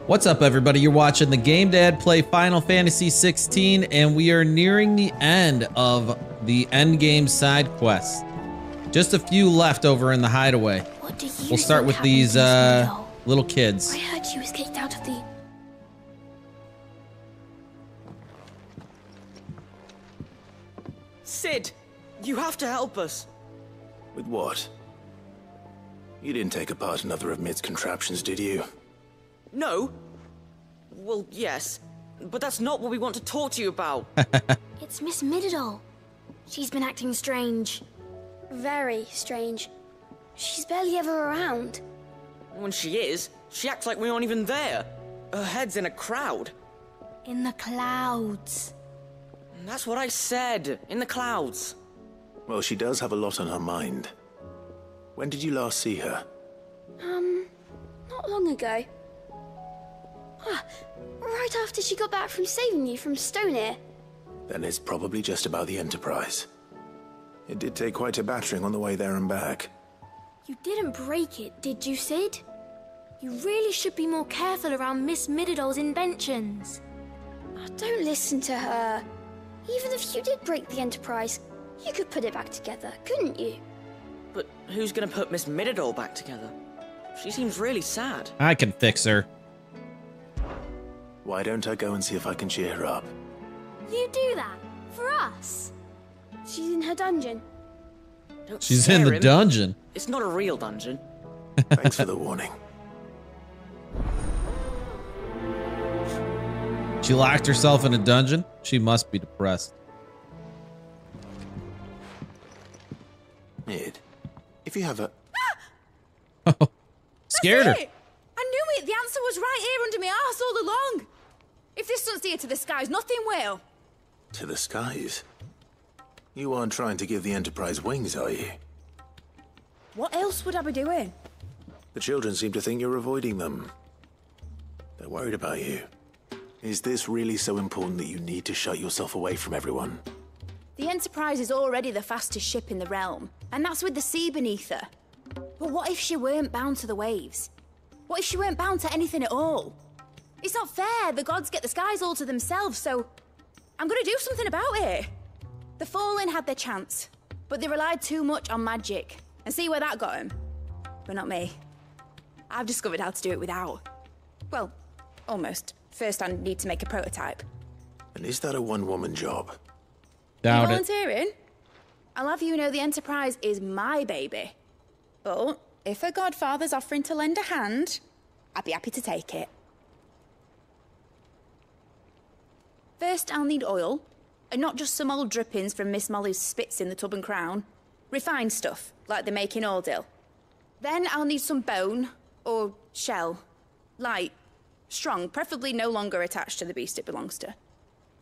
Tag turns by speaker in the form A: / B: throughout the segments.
A: What's up, everybody? You're watching the Game Dad play Final Fantasy 16, and we are nearing the end of the Endgame side quest. Just a few left over in the hideaway.
B: What do you
A: We'll start with these little kids.
B: I heard you escaped out of the...
C: Sid, you have to help us.
D: With what? You didn't take apart another of Mid's contraptions, did you?
C: No. Well, yes. But that's not what we want to talk to you about.
B: It's Miss Mididol. She's been acting strange. Very strange. She's barely ever around.
C: When she is, she acts like we aren't even there. Her head's in a crowd.
B: In the clouds.
C: That's what I said. In the clouds.
D: Well, she does have a lot on her mind. When did you last see her?
B: Not long ago. Right after she got back from saving you from Stonehenge.
D: Then it's probably just about the Enterprise. It did take quite a battering on the way there and back.
B: You didn't break it, did you, Sid? You really should be more careful around Miss Mididol's inventions. Oh, don't listen to her. Even if you did break the Enterprise, you could put it back together, couldn't you?
C: But who's gonna put Miss Mididol back together? She seems really sad.
A: I can fix her.
D: Why don't I go and see if I can cheer her up?
B: You do that? For us? She's in her dungeon.
C: Don't
A: She's in
C: scare
A: the
C: him.
A: dungeon.
C: It's not a real dungeon.
D: Thanks for the warning.
A: She locked herself in a dungeon. She must be depressed.
D: Mid, if you have a...
A: Oh, scared her.
E: That's it. I knew it. The answer was right here under my arse all along. If this doesn't steer to the skies, nothing will.
D: To the skies? You aren't trying to give the Enterprise wings, are you?
E: What else would I be doing?
D: The children seem to think you're avoiding them. They're worried about you. Is this really so important that you need to shut yourself away from everyone?
E: The Enterprise is already the fastest ship in the realm, and that's with the sea beneath her. But what if she weren't bound to the waves? What if she weren't bound to anything at all? It's not fair. The gods get the skies all to themselves, so I'm gonna do something about it. The Fallen had their chance, but they relied too much on magic. And see where that got them? But not me. I've discovered how to do it without. Well, almost. First I need to make a prototype.
D: And is that a one-woman job?
A: Doubt it.
E: Volunteering? I'll have you know the Enterprise is my baby. But if a godfather's offering to lend a hand, I'd be happy to take it. First, I'll need oil, and not just some old drippings from Miss Molly's spits in the Tub and Crown. Refined stuff, like they make in Ordil. Then I'll need some bone, or shell. Light, strong, preferably no longer attached to the beast it belongs to.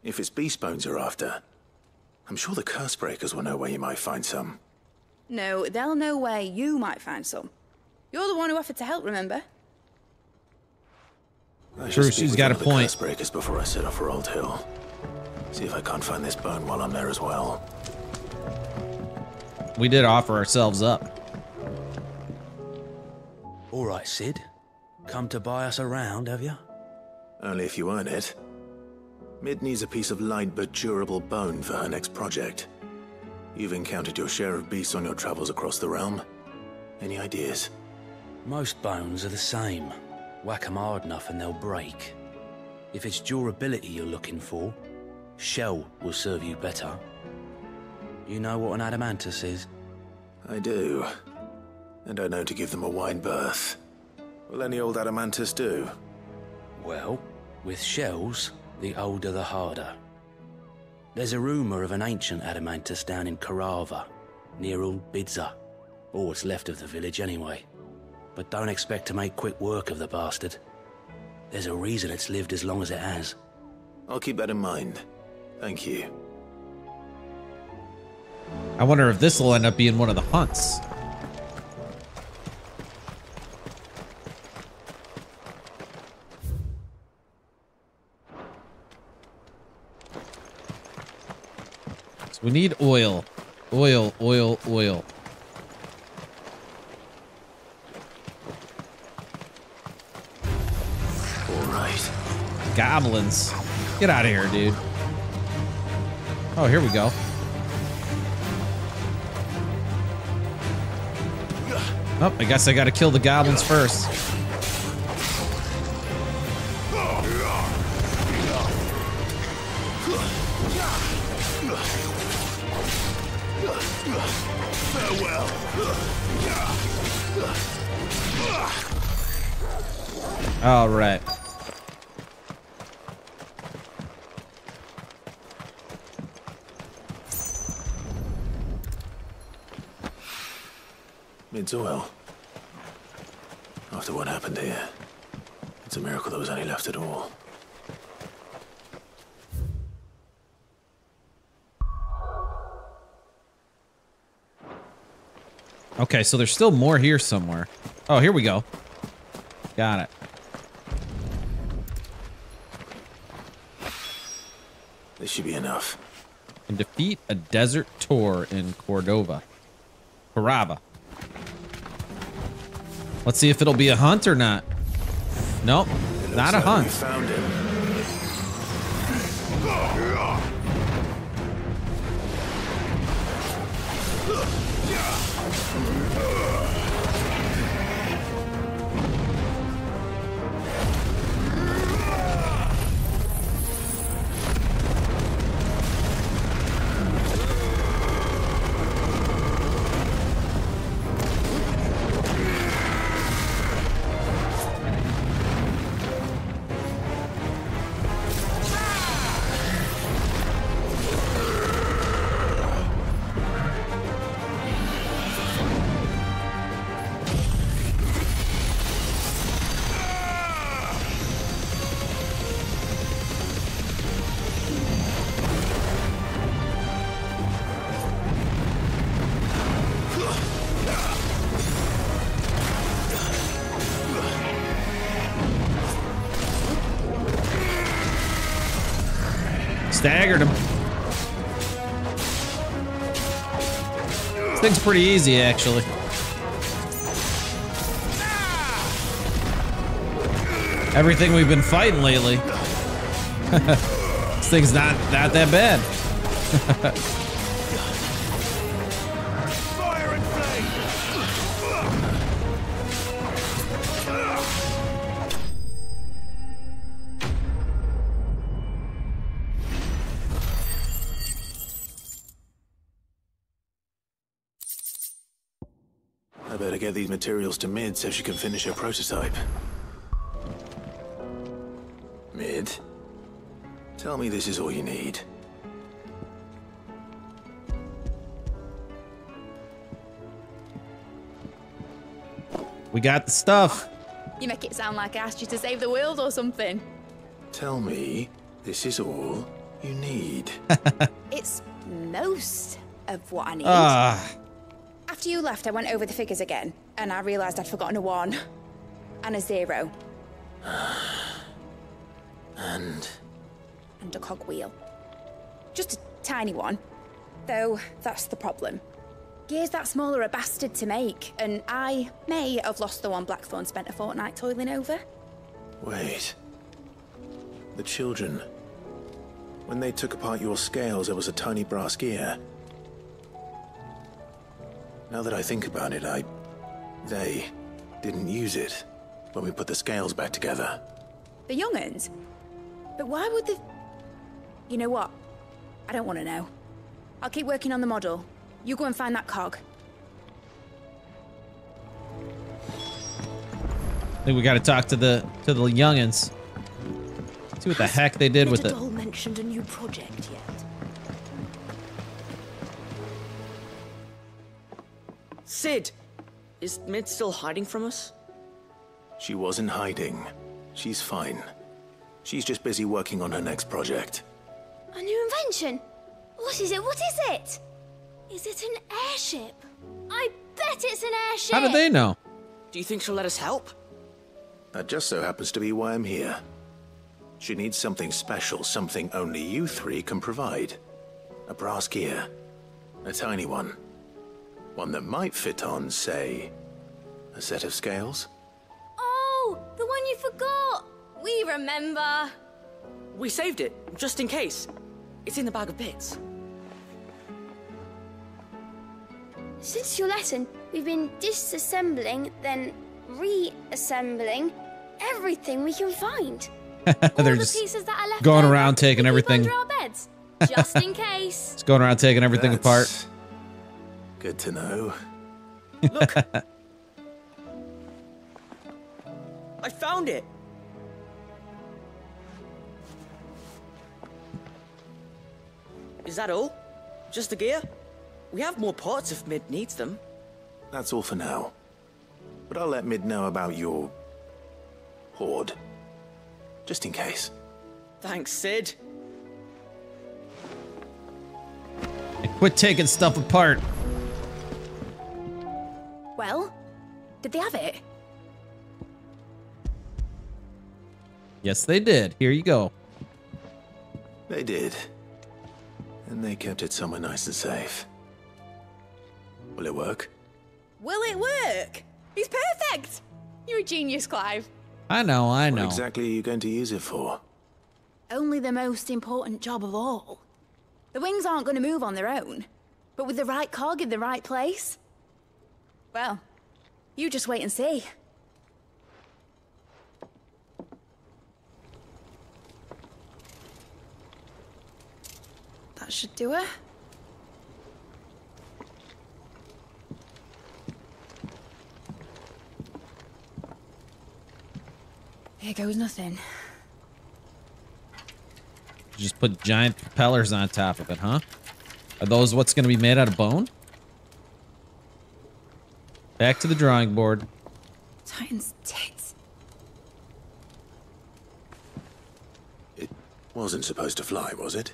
D: If it's beast bones you're after, I'm sure the curse breakers will know where you might find some.
E: No, they'll know where you might find some. You're the one who offered to help, remember?
D: I should
A: True,
D: speak
A: she's
D: with
A: got
D: one
A: a
D: of the
A: point.
D: curse breakers before I set off for Old Hill. See if I can't find this bone while I'm there as well.
A: We did offer ourselves up.
F: All right, Sid. Come to buy us around, have you?
D: Only if you earn it. Mid needs a piece of light but durable bone for her next project. You've encountered your share of beasts on your travels across the realm. Any ideas?
F: Most bones are the same. Whack 'em hard enough and they'll break. If it's durability you're looking for, shell will serve you better. You know what an adamantus is?
D: I do. And I know to give them a wide berth. Will any old adamantus do?
F: Well, with shells, the older the harder. There's a rumour of an ancient adamantus down in Karava, near Old Bidza. Or what's left of the village anyway. But don't expect to make quick work of the bastard. There's a reason it's lived as long as it has.
D: I'll keep that in mind. Thank you.
A: I wonder if this will end up being one of the hunts. So we need oil. Oil, oil, oil.
D: All right.
A: Goblins. Get out of here, dude. Oh, here we go. Oh, I guess I gotta kill the goblins first.
D: Farewell.
A: All right.
D: Mid's oil. After what happened here, it's a miracle there was any left at all.
A: Okay, so there's still more here somewhere. Oh, here we go. Got it.
D: This should be enough.
A: And defeat a desert tour in Cordova. Carava. Let's see if it'll be a hunt or not. Nope, not a hunt.
D: We found him.
A: Staggered him. This thing's pretty easy, actually. Everything we've been fighting lately. This thing's not that bad.
D: Fire and flame. I better get these materials to Mid so she can finish her prototype. Mid, tell me this is all you need.
A: We got the stuff.
E: You make it sound like I asked you to save the world or something.
D: Tell me this is all you need.
E: It's most of what I need. After you left, I went over the figures again, and I realized I'd forgotten a 1 and a 0.
D: And
E: a cogwheel. Just a tiny one. Though, that's the problem. Gears that small are a bastard to make, and I may have lost the one Blackthorn spent a fortnight toiling over.
D: wait. The children. When they took apart your scales, there was a tiny brass gear. Now that I think about it, they didn't use it when we put the scales back together.
E: The young'uns? But why would the... You know what? I don't want to know. I'll keep working on the model. You go and find that cog.
A: I think we got to talk to the youngins. See what the heck they did with it.
B: Has mentioned a new project yet?
C: Sid! Is Mid still hiding from us?
D: She wasn't hiding. She's fine. She's just busy working on her next project.
B: A new invention? What is it? What is it? Is it an airship? I bet it's an airship!
A: How did they know?
C: Do you think she'll let us help?
D: That just so happens to be why I'm here. She needs something special, something only you three can provide. A brass gear. A tiny one. One that might fit on, say, a set of scales?
B: Oh, the one you forgot! We remember.
C: We saved it, just in case. It's in the bag of bits.
B: Since your lesson, we've been disassembling, then reassembling everything we can find.
A: They're just going around taking everything.
B: Under our beds, just in case.
A: Just going around taking everything apart.
D: Good to know.
C: Look. I found it. Is that all? Just the gear? We have more parts if Mid needs them.
D: That's all for now. But I'll let Mid know about your hoard. Just in case.
C: Thanks, Sid.
A: And quit taking stuff apart.
E: Well, did they have it?
A: Yes, they did. Here you go.
D: They did. And they kept it somewhere nice and safe. Will it work?
E: Will it work? It's perfect! You're a genius, Clive.
A: I know.
D: What exactly are you going to use it for?
E: Only the most important job of all. The wings aren't going to move on their own. But with the right cog in the right place... well, you just wait and see. That should do it. Here goes nothing.
A: Just put giant propellers on top of it, huh? Are those what's going to be made out of bone? Back to the drawing board.
E: Titan's tits.
D: It wasn't supposed to fly, was it?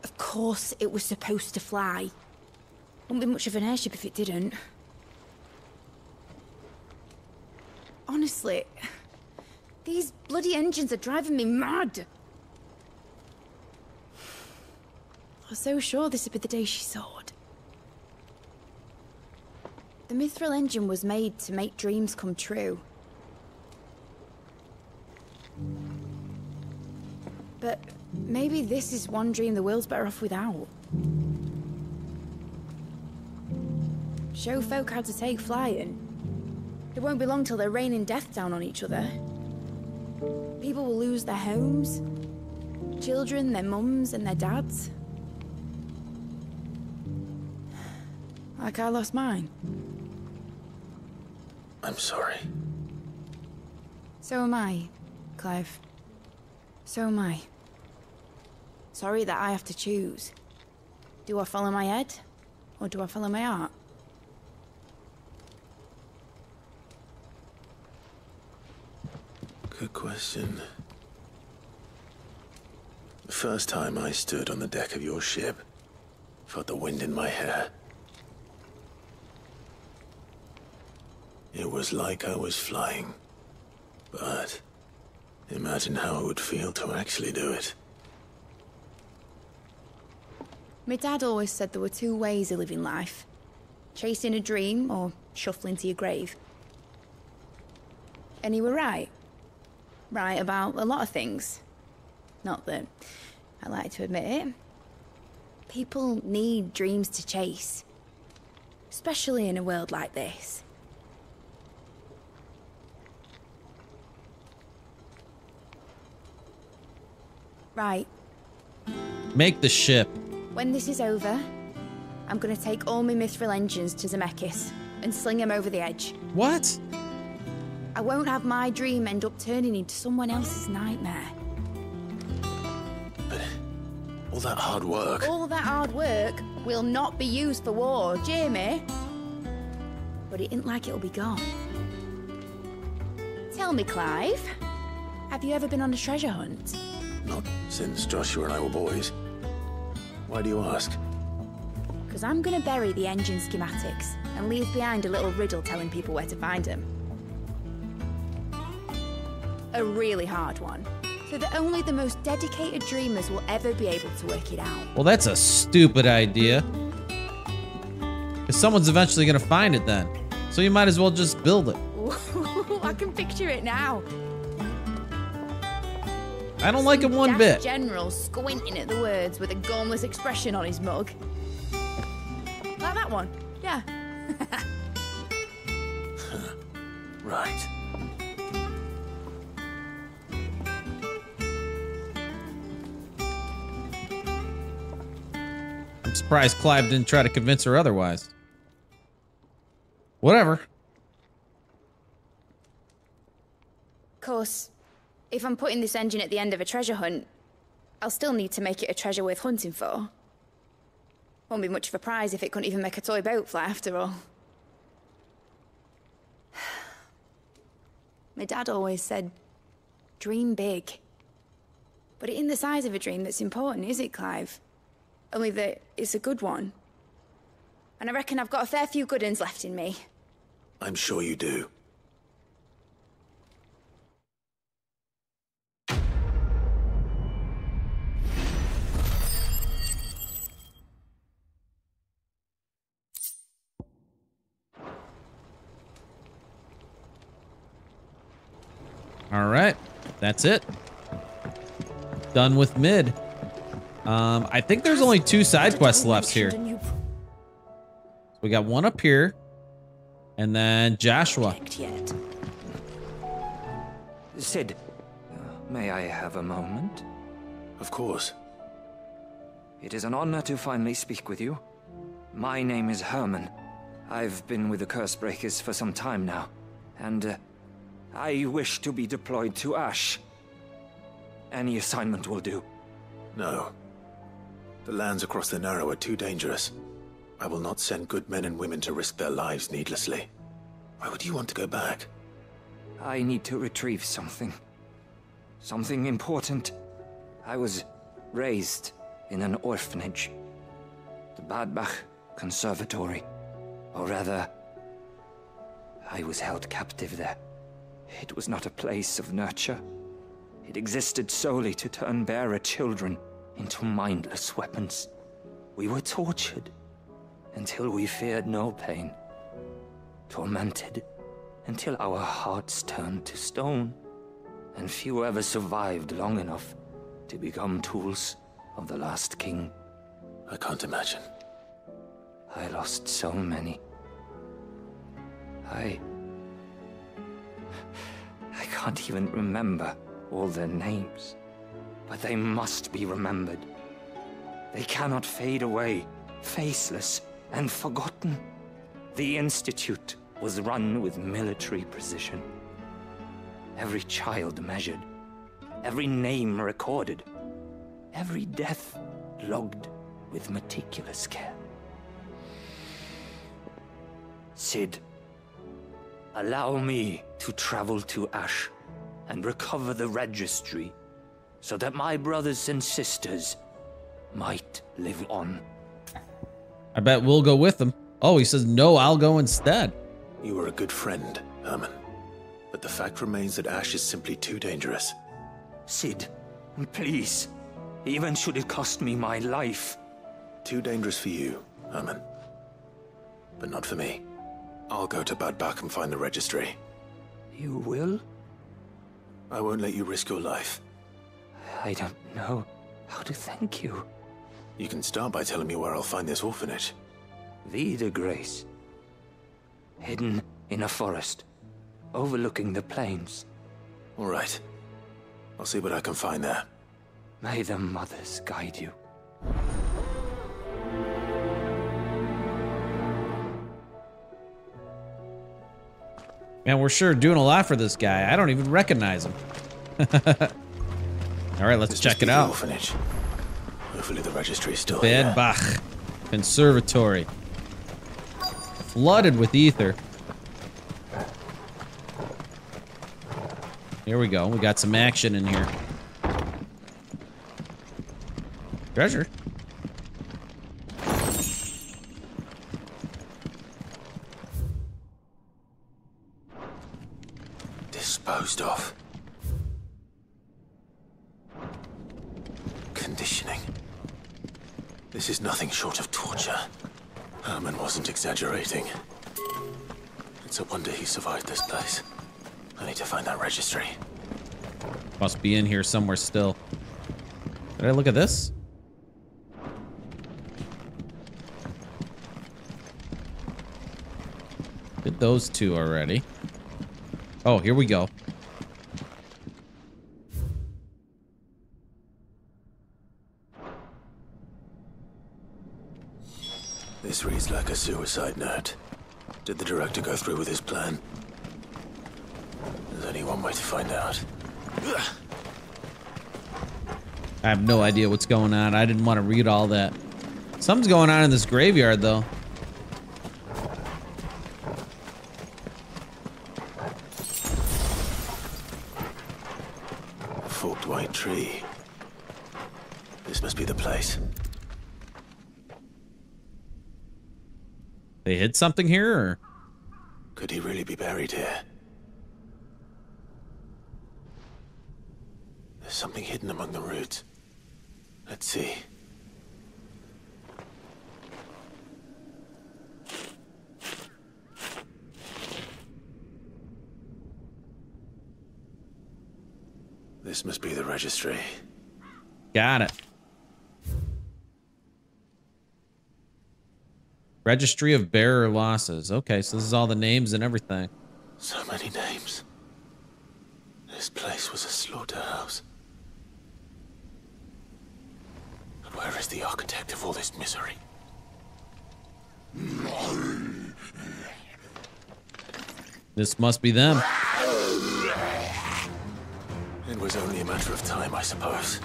E: Of course it was supposed to fly. Wouldn't be much of an airship if it didn't. Honestly, these bloody engines are driving me mad. I was so sure this would be the day she soared. The mithril engine was made to make dreams come true. But maybe this is one dream the world's better off without. Show folk how to take flying. It won't be long till they're raining death down on each other. People will lose their homes, children, their mums and their dads. Like I lost mine.
D: I'm sorry.
E: So am I, Clive. So am I. Sorry that I have to choose. Do I follow my head, or do I follow my heart?
D: Good question. The first time I stood on the deck of your ship, felt the wind in my hair. It was like I was flying. But imagine how it would feel to actually do it.
E: My dad always said there were two ways of living life. Chasing a dream or shuffling to your grave. And he were right. Right about a lot of things. Not that I like to admit it. People need dreams to chase. Especially in a world like this. Right.
A: Make the ship.
E: When this is over, I'm gonna take all my mithril engines to Zemeckis and sling them over the edge.
A: What?
E: I won't have my dream end up turning into someone else's nightmare.
D: But all that hard work...
E: All that hard work will not be used for war, Jamie. But it ain't like it'll be gone. Tell me, Clive, have you ever been on a treasure hunt?
D: Not since Joshua and I were boys. Why do you ask?
E: Because I'm gonna bury the engine schematics and leave behind a little riddle telling people where to find them. A really hard one, so that only the most dedicated dreamers will ever be able to work it out.
A: Well, that's a stupid idea. Because someone's eventually going to find it then. So you might as well just build it.
E: I can picture it now.
A: I don't like him one
E: Daft
A: bit.
E: General squinting at the words with a gormless expression on his mug. Like that one, yeah.
D: Right.
A: I'm surprised Clive didn't try to convince her otherwise. Whatever.
E: Of course, if I'm putting this engine at the end of a treasure hunt, I'll still need to make it a treasure worth hunting for. Won't be much of a prize if it couldn't even make a toy boat fly after all. My dad always said, dream big. But it ain't the size of a dream that's important, is it, Clive? Only that it's a good one. And I reckon I've got a fair few good uns left in me.
D: I'm sure you do.
A: All right, that's it. Done with mid. I think there's only 2 side quests left here. We got one up here, and then Joshua.
G: Sid, may I have a moment?
D: Of course.
G: It is an honor to finally speak with you. My name is Herman. I've been with the Cursebreakers for some time now, and I wish to be deployed to Ash. Any assignment will do.
D: No. The lands across the Narrow are too dangerous. I will not send good men and women to risk their lives needlessly. Why would you want to go back?
G: I need to retrieve something. Something important. I was raised in an orphanage. The Badbach Conservatory. Or rather, I was held captive there. It was not a place of nurture. It existed solely to turn bearer children into mindless weapons. We were tortured until we feared no pain. Tormented until our hearts turned to stone. And few ever survived long enough to become tools of the last king.
D: I can't imagine.
G: I lost so many. I can't even remember all their names. But they must be remembered. They cannot fade away, faceless and forgotten. The Institute was run with military precision. Every child measured, every name recorded, every death logged with meticulous care. Sid, allow me to travel to Ash and recover the registry so that my brothers and sisters might live on.
A: I bet we'll go with them. Oh, he says, no, I'll go instead.
D: You were a good friend, Herman. But the fact remains that Ash is simply too dangerous.
G: Sid, please, even should it cost me my life.
D: Too dangerous for you, Herman. But not for me. I'll go to Badbach and find the registry.
G: You will?
D: I won't let you risk your life.
G: I don't know how to thank you.
D: You can start by telling me where I'll find this orphanage.
G: Vie de Grace. Hidden in a forest, overlooking the plains.
D: All right. I'll see what I can find there.
G: May the mothers guide you.
A: Man, we're sure doing a lot for this guy. I don't even recognize him. All right, let's check it out.
D: Orphanage. Hopefully the registry is still here.
A: Badbach Conservatory. Flooded with ether. Here we go. We got some action in here. Treasure.
D: Disposed of. Conditioning. This is nothing short of torture. Herman wasn't exaggerating. It's a wonder he survived this place. I need to find that registry.
A: Must be in here somewhere still. Did I look at this? Did those two already. Oh, here we go.
D: This reads like a suicide note. Did the director go through with his plan? There's only one way to find out.
A: I have no idea what's going on. I didn't want to read all that. Something's going on in this graveyard, though.
D: A forked white tree. This must be the place.
A: They hid something here, or?
D: Could he really be buried here? There's something hidden among the roots. Let's see. This must be the registry.
A: Got it. Registry of bearer losses. Okay, so this is all the names and everything.
D: So many names. This place was a slaughterhouse. But where is the architect of all this misery?
A: This must be them.
D: It was only a matter of time, I suppose.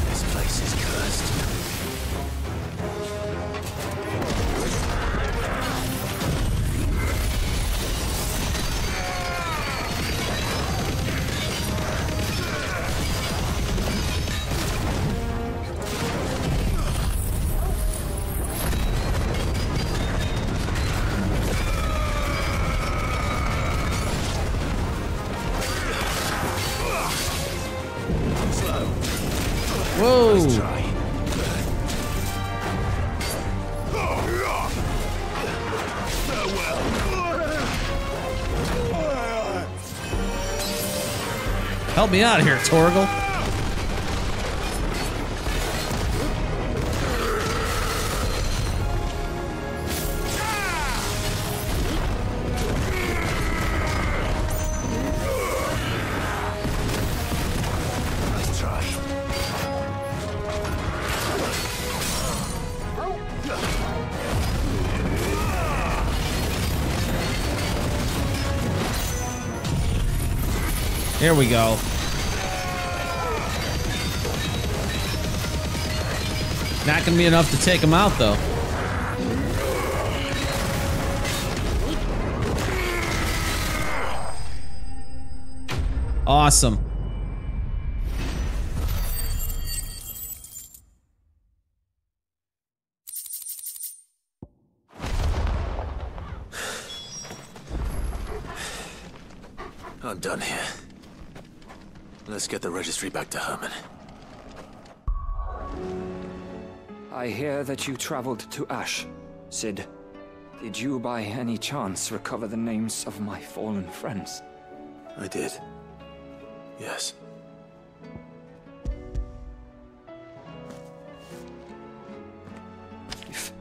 D: This place is cursed.
A: Whoa!
D: Nice try.
A: Help me out here, Torgal.
D: Nice try.
A: Here we go. Not gonna be enough to take him out, though. Awesome.
D: I'm done here. Let's get the registry back to Herman.
G: I hear that you traveled to Ash, Sid. Did you by any chance recover the names of my fallen friends?
D: I did. Yes.
G: If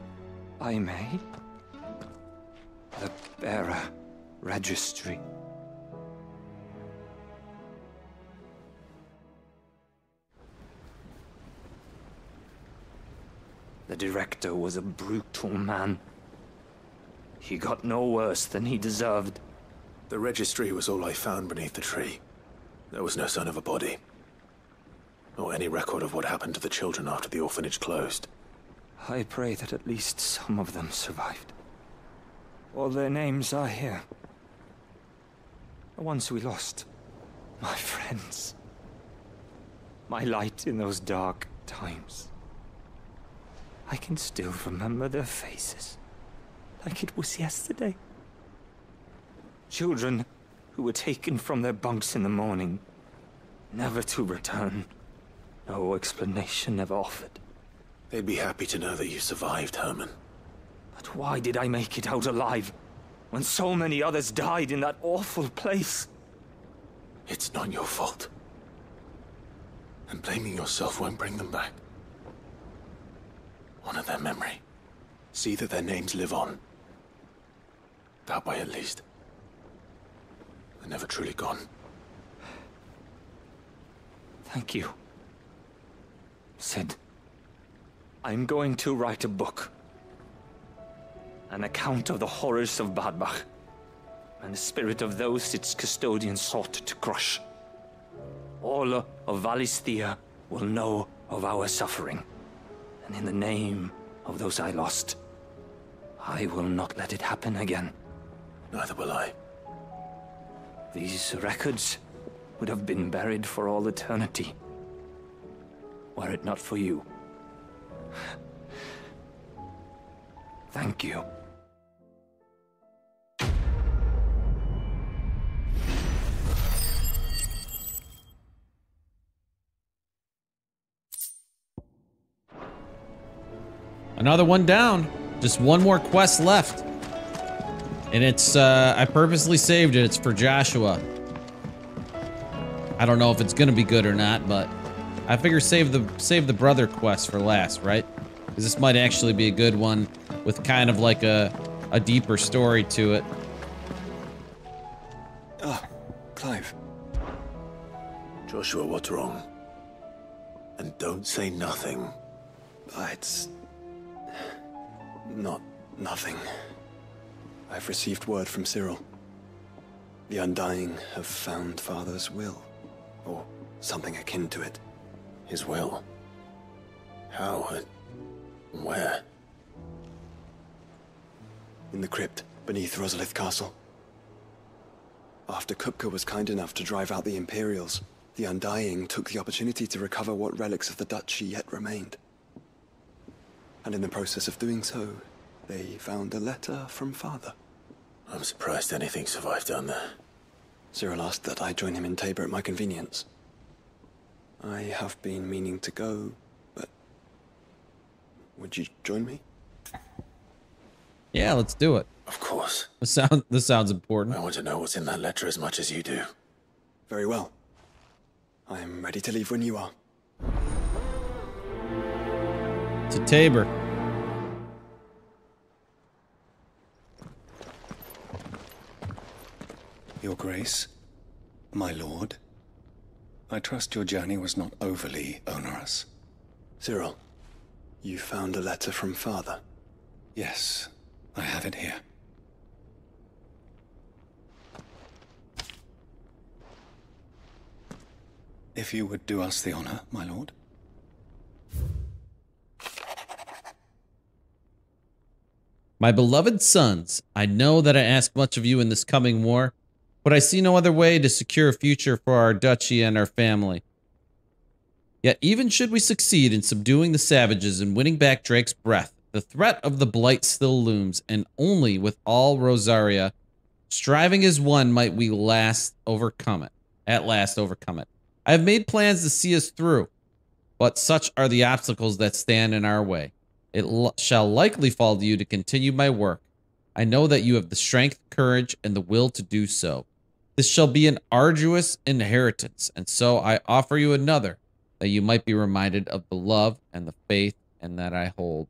G: I may? The bearer registry. The director was a brutal man. He got no worse than he deserved.
D: The registry was all I found beneath the tree. There was no sign of a body. Or any record of what happened to the children after the orphanage closed.
G: I pray that at least some of them survived. All their names are here. The ones we lost. My friends. My light in those dark times. I can still remember their faces, like it was yesterday. Children who were taken from their bunks in the morning, never to return. No explanation ever offered.
D: They'd be happy to know that you survived, Herman.
G: But why did I make it out alive? when so many others died in that awful place.
D: It's not your fault. And blaming yourself won't bring them back. Honor their memory. See that their names live on. That way, at least. They're never truly gone.
G: Thank you. Sid, I'm going to write a book. An account of the horrors of Badbach, and the spirit of those its custodians sought to crush. All of Valisthea will know of our suffering, and in the name of those I lost, I will not let it happen again.
D: Neither will I.
G: These records would have been buried for all eternity, were it not for you. Thank you.
A: Another one down. Just one more quest left. And it's, I purposely saved it. It's for Joshua. I don't know if it's gonna be good or not, but I figure save the brother quest for last, right? Because this might actually be a good one with kind of like a deeper story to it.
D: Ah, Clive. Joshua, what's wrong? And don't say nothing.
H: It's not nothing. I've received word from Cyril. The Undying have found Father's will, or something akin to it.
D: His will? How and where?
H: In the crypt beneath Rosalith Castle. After Kupka was kind enough to drive out the Imperials, the Undying took the opportunity to recover what relics of the Duchy yet remained. And in the process of doing so, they found a letter from Father.
D: I'm surprised anything survived down there.
H: Cyril asked that I join him in Tabor at my convenience. I have been meaning to go, but would you join me?
A: Yeah, let's do it.
D: Of course.
A: This sounds important.
D: I want to know what's in that letter as much as you do.
H: Very well. I am ready to leave when you are.
A: To Tabor.
I: Your Grace, my lord, I trust your journey was not overly onerous.
H: Cyril, you found a letter from Father?
I: Yes, I have it here. If you would do us the honor, my lord.
A: My beloved sons, I know that I ask much of you in this coming war, but I see no other way to secure a future for our duchy and our family. Yet even should we succeed in subduing the savages and winning back Drake's breath, the threat of the blight still looms, and only with all Rosaria, striving as one, might we at last overcome it. I have made plans to see us through, but such are the obstacles that stand in our way. It shall likely fall to you to continue my work. I know that you have the strength, courage, and the will to do so. This shall be an arduous inheritance, and so I offer you another, that you might be reminded of the love and the faith and that I hold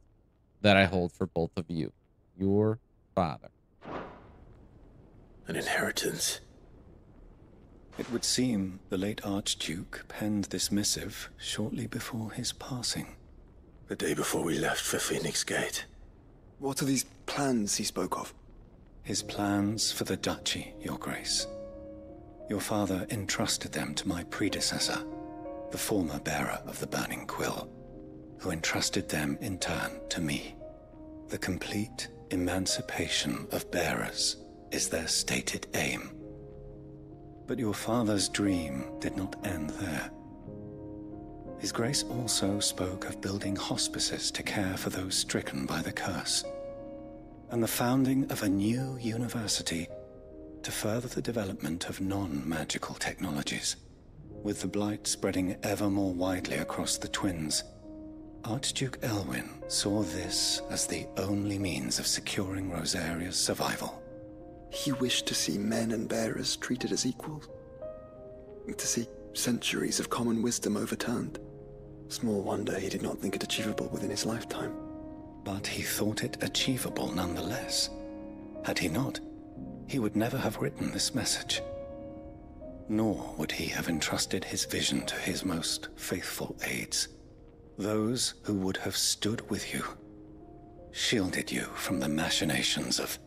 A: for both of you, your father.
D: An inheritance?
I: It would seem the late Archduke penned this missive shortly before his passing.
D: The day before we left for Phoenix Gate.
H: What are these plans he spoke of?
I: His plans for the duchy, your grace. Your father entrusted them to my predecessor, the former bearer of the Burning Quill, who entrusted them in turn to me. The complete emancipation of bearers is their stated aim. But your father's dream did not end there. His Grace also spoke of building hospices to care for those stricken by the curse, and the founding of a new university to further the development of non-magical technologies. With the blight spreading ever more widely across the Twins, Archduke Elwyn saw this as the only means of securing Rosaria's survival.
H: He wished to see men and bearers treated as equals. To see centuries of common wisdom overturned. Small wonder he did not think it achievable within his lifetime.
I: But he thought it achievable nonetheless. Had he not, he would never have written this message. Nor would he have entrusted his vision to his most faithful aides, those who would have stood with you, shielded you from the machinations of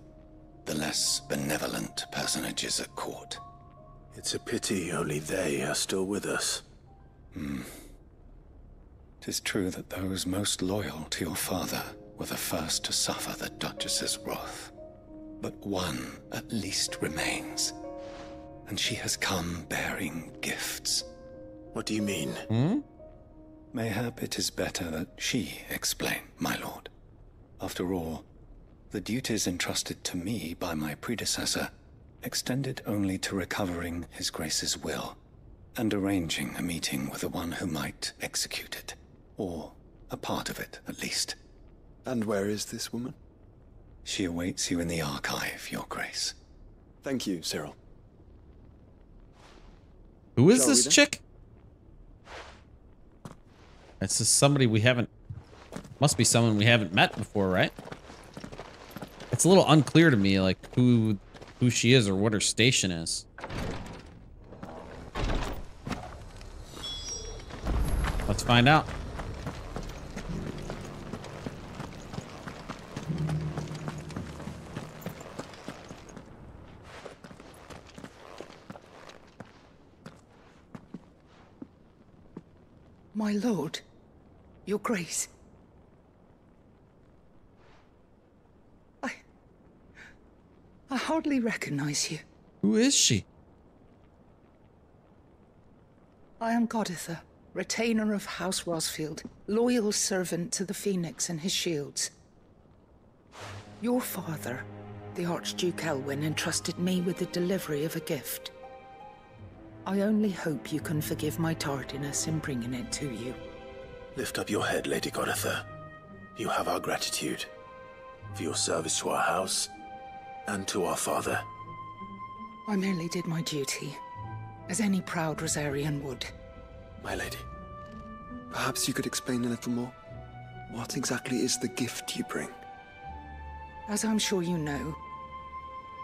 I: the less benevolent personages at court.
D: It's a pity only they are still with us.
I: 'Tis true that those most loyal to your father were the first to suffer the Duchess's wrath. But one at least remains, and she has come bearing gifts.
D: What do you mean?
I: Mayhap it is better that she explain, my lord. After all, the duties entrusted to me by my predecessor extended only to recovering His Grace's will and arranging a meeting with the one who might execute it, or a part of it at least.
H: And where is this woman?
I: She awaits you in the archive, Your Grace.
H: Thank you, Cyril.
A: Who is this chick? It's just somebody we haven't... Must be someone we haven't met before, right? It's a little unclear to me, like, who she is or what her station is. Let's find out.
J: My lord, Your Grace. I hardly recognize you.
A: Who is she?
J: I am Goditha, retainer of House Rosfield, loyal servant to the Phoenix and his shields. Your father, the Archduke Elwyn, entrusted me with the delivery of a gift. I only hope you can forgive my tardiness in bringing it to you.
D: Lift up your head, Lady Goditha. You have our gratitude for your service to our house and to our father.
J: I merely did my duty, as any proud Rosarian would.
H: My lady, perhaps you could explain a little more? What exactly is the gift you bring?
J: As I'm sure you know,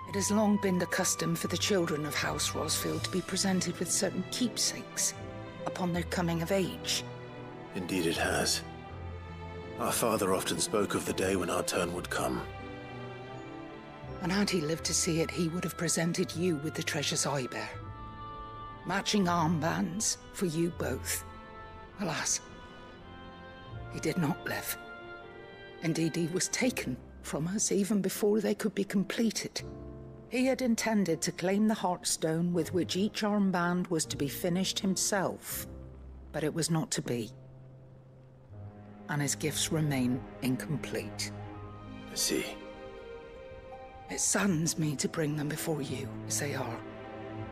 J: it has long been the custom for the children of House Rosfield to be presented with certain keepsakes upon their coming of age.
D: Indeed it has. Our father often spoke of the day when our turn would come.
J: And had he lived to see it, he would have presented you with the treasures I bear. Matching armbands for you both. Alas, he did not live. Indeed, he was taken from us even before they could be completed. He had intended to claim the Heartstone with which each armband was to be finished himself, but it was not to be. And his gifts remain incomplete.
D: I see.
J: It saddens me to bring them before you, as they are.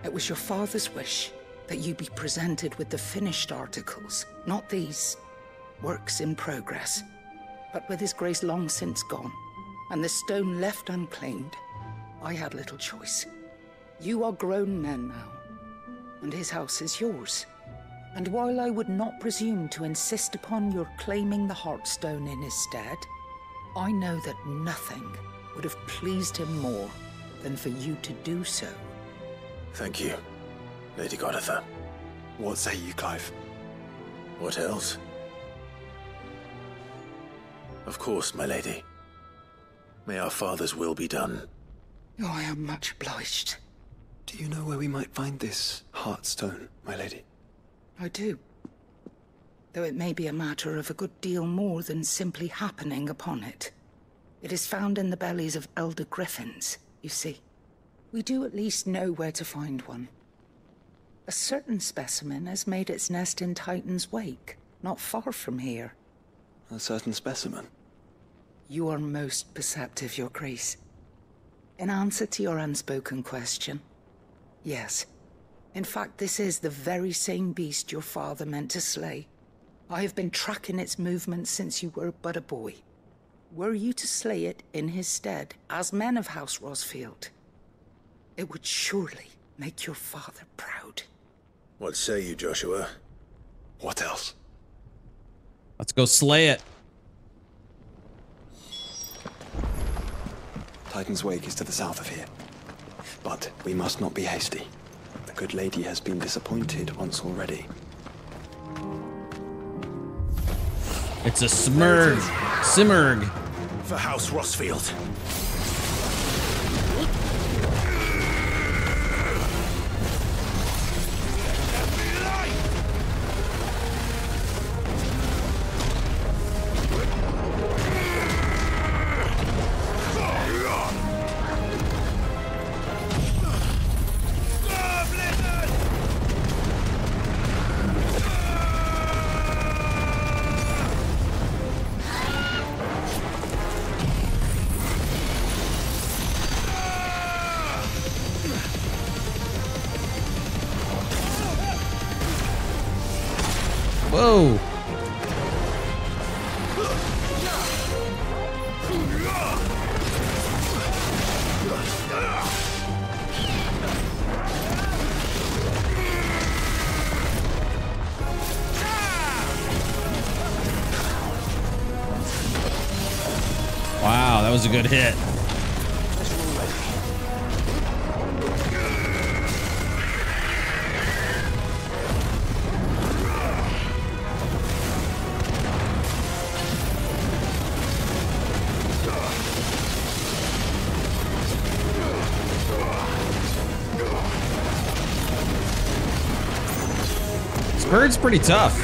J: It was your father's wish that you be presented with the finished articles, not these works in progress. But with his grace long since gone, and the stone left unclaimed, I had little choice. You are grown men now, and his house is yours. And while I would not presume to insist upon your claiming the Heartstone in his stead, I know that nothing would have pleased him more than for you to do so.
D: Thank you, Lady Goditha.
H: What say you, Clive?
D: What else? Of course, my lady. May our father's will be done.
J: Oh, I am much obliged.
H: Do you know where we might find this Heartstone, my lady?
J: I do. Though it may be a matter of a good deal more than simply happening upon it. It is found in the bellies of elder griffins, you see. We do at least know where to find one. A certain specimen has made its nest in Titan's Wake, not far from here.
H: A certain specimen?
J: You are most perceptive, Your Grace. In answer to your unspoken question, yes. In fact, this is the very same beast your father meant to slay. I have been tracking its movements since you were but a boy. Were you to slay it in his stead, as men of House Rosfield, It would surely make your father proud.
D: What say you, Joshua?
H: What else?
A: Let's go slay it.
H: Titan's Wake is to the south of here. But we must not be hasty. The good lady has been disappointed once already.
A: It's a smurg. Simurg.
D: For House Rosfield.
A: Whoa. Wow, that was a good hit. This bird's pretty tough.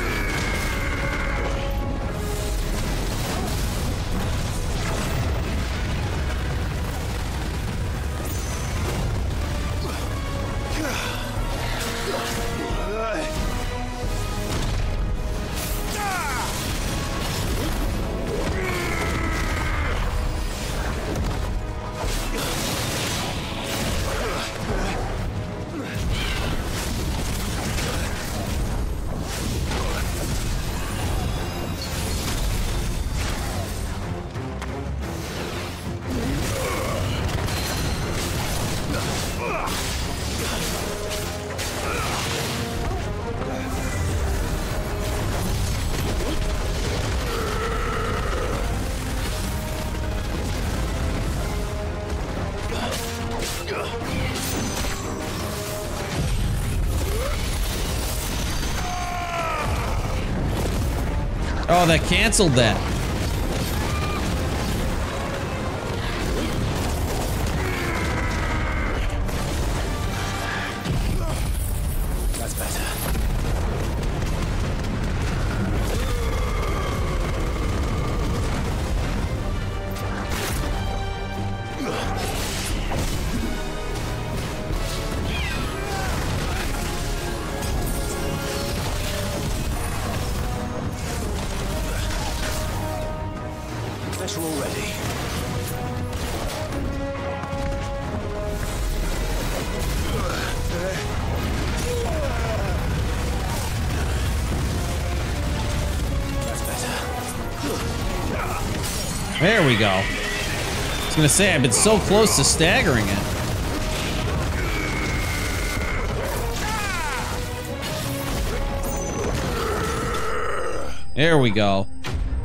A: Oh, that canceled that.
D: That's better. Guess we're all ready. That's better.
A: There we go. I was gonna say, I've been so close to staggering it. There we go.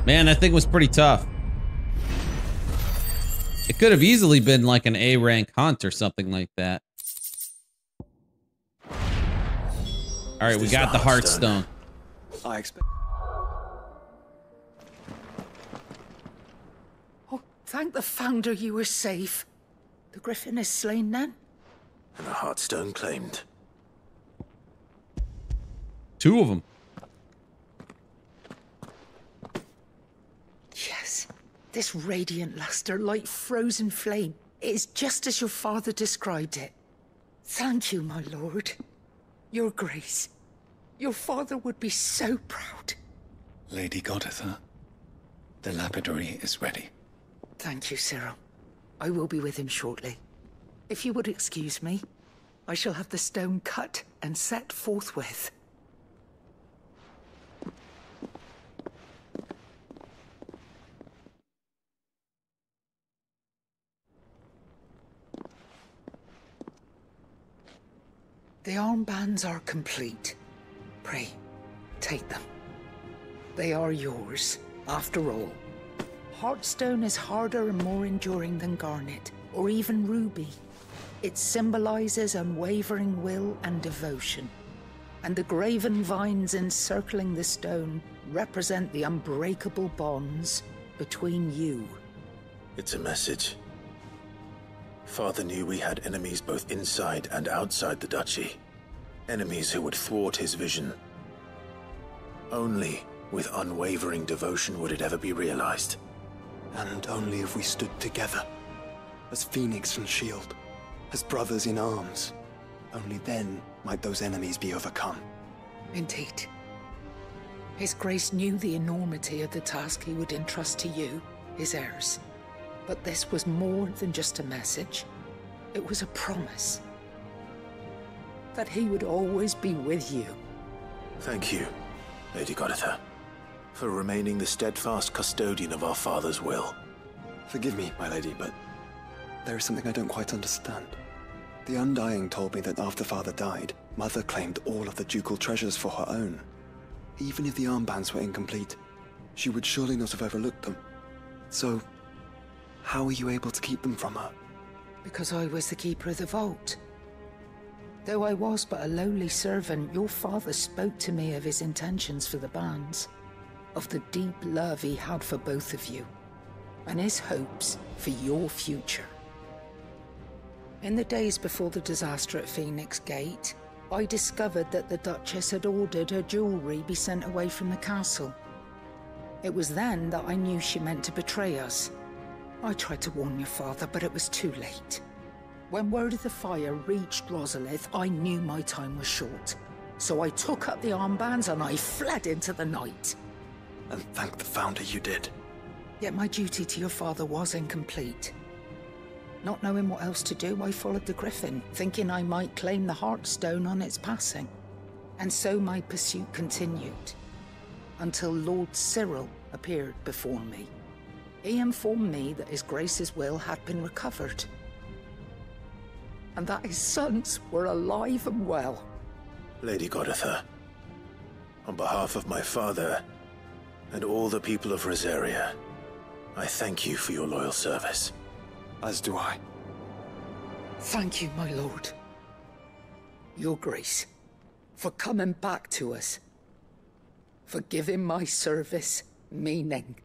A: Man, that thing was pretty tough. It could have easily been like an A rank hunt or something like that. All right, we got the Heartstone.
H: I expect.
J: Oh, thank the Founder you were safe. The Griffin is slain then?
D: And the Heartstone claimed.
A: Two of them.
J: Yes. This radiant luster, like frozen flame, it is just as your father described it. Thank you, my lord. Your grace. Your father would be so proud.
I: Lady Goditha, the lapidary is ready.
J: Thank you, Cyril. I will be with him shortly. If you would excuse me, I shall have the stone cut and set forthwith. The armbands are complete. Pray, take them. They are yours, after all. Heartstone is harder and more enduring than garnet, or even ruby. It symbolizes unwavering will and devotion. And the graven vines encircling the stone represent the unbreakable bonds between you.
D: It's a message. Father knew we had enemies both inside and outside the duchy. Enemies who would thwart his vision. Only with unwavering devotion would it ever be realized.
H: And only if we stood together, as Phoenix and Shield, as brothers in arms. Only then might those enemies be overcome.
J: Indeed. His Grace knew the enormity of the task he would entrust to you, his heirs. But this was more than just a message. It was a promise. That he would always be with you.
D: Thank you, Lady Goditha, for remaining the steadfast custodian of our father's will.
H: Forgive me, my lady, but there is something I don't quite understand. The Undying told me that after Father died, Mother claimed all of the ducal treasures for her own. Even if the armbands were incomplete, she would surely not have overlooked them. So, how were you able to keep them from her?
J: Because I was the keeper of the vault. Though I was but a lowly servant, your father spoke to me of his intentions for the bands, of the deep love he had for both of you, and his hopes for your future. In the days before the disaster at Phoenix Gate, I discovered that the Duchess had ordered her jewelry be sent away from the castle. It was then that I knew she meant to betray us. I tried to warn your father, but it was too late. When word of the fire reached Rosalith, I knew my time was short. So I took up the armbands and I fled into the night.
H: And thank the Founder you did.
J: Yet my duty to your father was incomplete. Not knowing what else to do, I followed the Griffin, thinking I might claim the Heartstone on its passing. And so my pursuit continued, until Lord Cyril appeared before me. He informed me that His Grace's will had been recovered, and that his sons were alive and well.
D: Lady Goditha, on behalf of my father and all the people of Rosaria, I thank you for your loyal service.
H: As do I.
J: Thank you, my lord. Your Grace, for coming back to us, for giving my service meaning.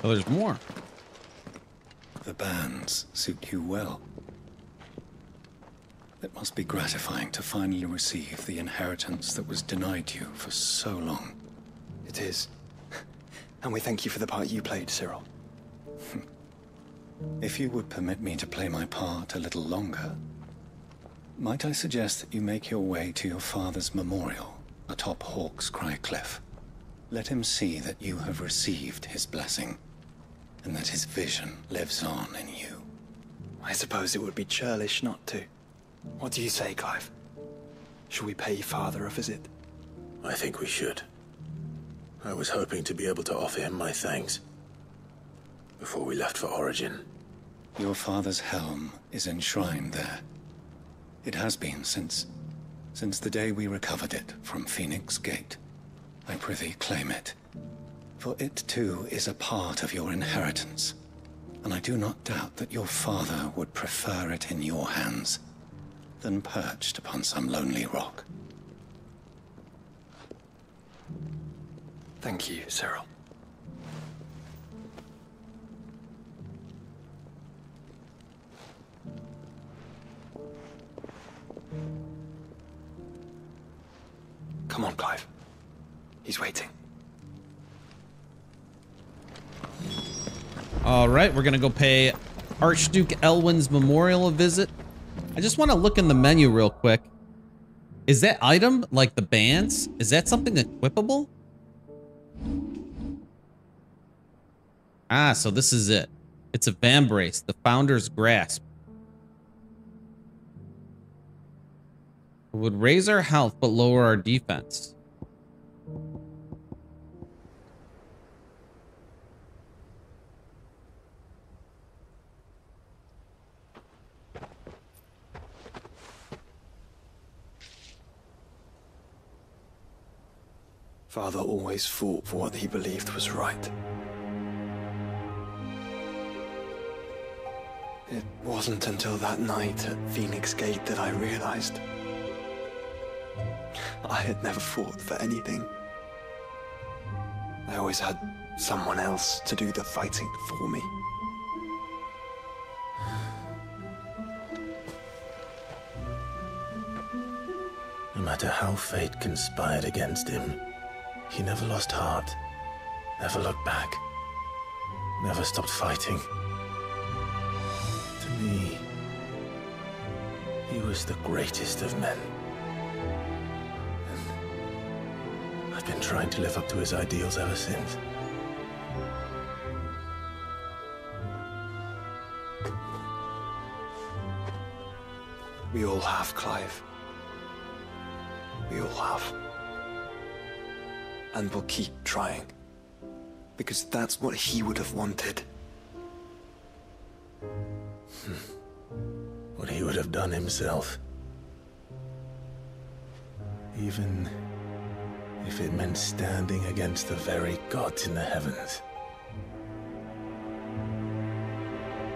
A: Oh, there's more.
I: The bands suit you well. It must be gratifying to finally receive the inheritance that was denied you for so long.
H: It is. And we thank you for the part you played, Cyril.
I: If you would permit me to play my part a little longer, might I suggest that you make your way to your father's memorial atop Hawk's Cry Cliff. Let him see that you have received his blessing, and that his vision lives on in you.
H: I suppose it would be churlish not to. What do you say, Clive? Shall we pay Father a visit?
D: I think we should. I was hoping to be able to offer him my thanks before we left for Origin.
I: Your father's helm is enshrined there. It has been since the day we recovered it from Phoenix Gate. I prithee claim it, for it too is a part of your inheritance, and I do not doubt that your father would prefer it in your hands than perched upon some lonely rock.
H: Thank you, Cyril. Come on, Clive. He's waiting.
A: All right, we're gonna go pay Archduke Elwin's memorial a visit. I just want to look in the menu real quick. Is that item, like the bands, is that something equipable? Ah, so this is it. It's a vambrace, the Founder's Grasp. It would raise our health but lower our defense.
H: Father always fought for what he believed was right. It wasn't until that night at Phoenix Gate that I realized I had never fought for anything. I always had someone else to do the fighting for me.
D: No matter how fate conspired against him, he never lost heart, never looked back, never stopped fighting. To me, he was the greatest of men. And I've been trying to live up to his ideals ever since.
H: We all have, Clive. We all have. And we'll keep trying. Because that's what he would have wanted.
D: What he would have done himself. Even if it meant standing against the very gods in the heavens.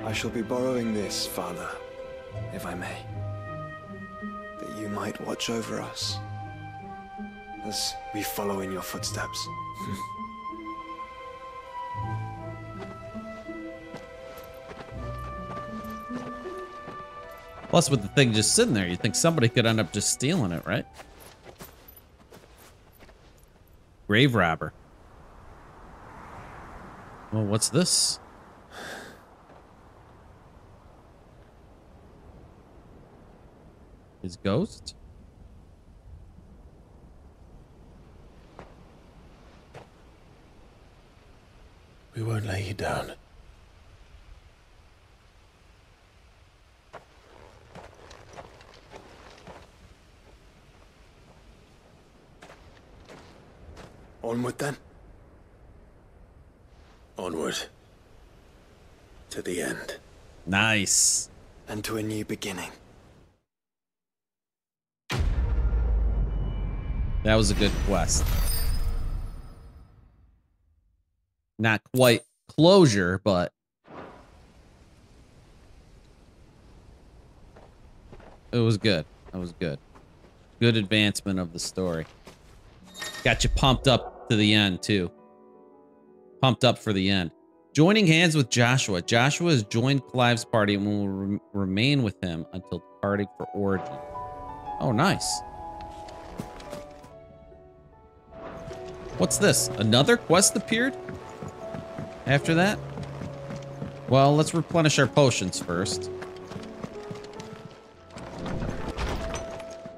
H: I shall be borrowing this, Father, if I may. That you might watch over us as we follow in your footsteps.
A: Plus, with the thing just sitting there, you think somebody could end up just stealing it, right? Grave robber. Well, what's this? His ghost?
D: We won't lay you down.
H: Onward then.
D: Onward. To the end.
A: Nice.
H: And to a new beginning.
A: That was a good quest. Not quite closure, but it was good. That was good. Good advancement of the story. Got you pumped up to the end, too. Pumped up for the end. Joining hands with Joshua. Joshua has joined Clive's party and will remain with him until departing for Origin. Oh, nice. What's this? Another quest appeared? After that? Well, let's replenish our potions first.